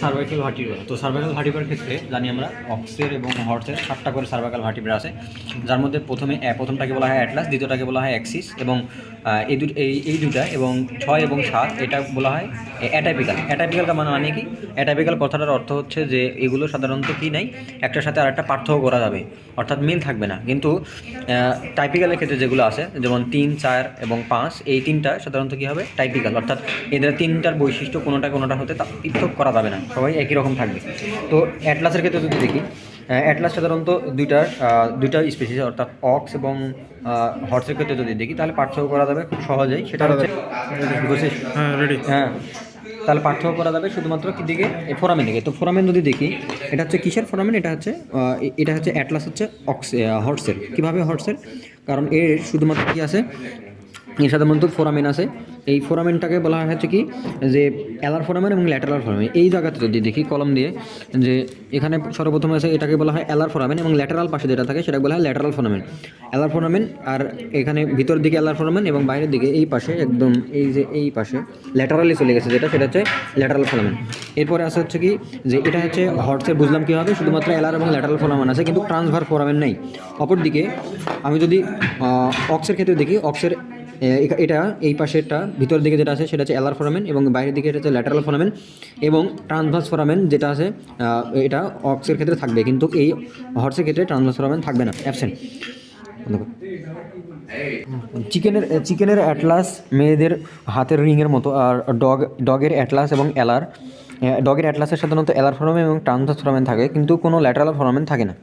Cervical vertebra. তো cervical ভার্টিব্রার ক্ষেত্রে জানি আমরা অক্সের এবং হর্সের 7টা করে সার্ভাইকাল ভার্টিব্রা আছে, যার মধ্যে প্রথমটাকে বলা হয় অ্যাটলাস, দ্বিতীয়টাকে বলা হয় অ্যাক্সিস এবং এই দুটা এবং 6 এবং 7 এটা বলা হয় অ্যাটাইপিক্যাল। অ্যাটাইপিক্যাল মানে কি? অ্যাটাইপিক্যাল কথাটার অর্থ হচ্ছে যে এগুলো সাধারণত কি নাই, একটার সাথে আরেকটা পার্থক্য করা যাবে, অর্থাৎ মিল থাকবে না। কিন্তু টাইপিক্যালের ক্ষেত্রে যেগুলো আছে যেমন 3, 4 এবং 5, এই তিনটা সাধারণত কী হবে? টাইপিক্যাল, অর্থাৎ এদের তিনটার বৈশিষ্ট্য কোনোটা হতে পৃথক করা যাবে না, সবাই একই রকম থাকবে। তো অ্যাটলাসের ক্ষেত্রে যদি দেখি, অ্যাটলাস সাধারণত দুইটা স্পেসিস অর্থাৎ অক্স এবং হর্সের ক্ষেত্রে যদি দেখি তাহলে পার্থক্য করা যাবে খুব সহজেই। সেটা হচ্ছে হ্যাঁ, তাহলে পার্থক্য করা যাবে শুধুমাত্র কি দিকে? ফোরামেন দিকে। তো ফোরামেন যদি দেখি, এটা হচ্ছে কিসের ফোরামেন? এটা হচ্ছে অ্যাটলাস হচ্ছে হর্সের। কীভাবে হর্সের? কারণ এর শুধুমাত্র কী আছে, এর সাধারণত ফোরামেন আছে। এই ফোরামেনটাকে বলা হচ্ছে কি যে অ্যালার ফোরামেন এবং ল্যাটারাল ফোরামেন। এই জায়গাতে যদি দেখি কলম দিয়ে, যে এখানে সর্বপ্রথম আছে এটাকে বলা হয় অ্যালার ফোরামেন এবং ল্যাটারাল পাশে যেটা থাকে সেটা বলা হয় ল্যাটারাল ফোরামেন। অ্যালার ফোরামেন, আর এখানে ভিতর দিকে অ্যালার ফোরামেন এবং বাইরের দিকে এই পাশে একদম এই পাশে ল্যাটারালি চলে গেছে সেটা হচ্ছে ল্যাটারাল ফোরামেন। এরপরে আছে হচ্ছে কি যে এটা হচ্ছে হর্সের, বুঝলাম কীভাবে? শুধুমাত্র অ্যালার এবং ল্যাটারাল ফোরামেন আছে কিন্তু ট্রান্সভার ফোরামেন নেই। অপরদিকে আমি যদি অক্সের ক্ষেত্রে দেখি, অক্সের এটা এই পাশেরটা ভিতর দিকে যেটা আছে সেটা হচ্ছে অ্যালার ফোরামেন এবং বাইরের দিকে এটা হচ্ছে ল্যাটারাল ফোরামেন এবং ট্রান্সভার্স ফোরামেন যেটা আছে এটা অক্সের ক্ষেত্রে থাকবে, কিন্তু এই হর্সের ক্ষেত্রে ট্রান্সভার্স ফোরামেন থাকবে না, অ্যাবসেন্ট। চিকেনের অ্যাটলাস মেয়েদের হাতের রিংয়ের মতো, আর ডগের অ্যাটলাস এবং ডগের অ্যাটলাসের সাধারণত অ্যালার ফোরামেন এবং ট্রান্সভার্স ফোরামেন থাকে কিন্তু কোনো ল্যাটারাল ফোরামেন থাকে না।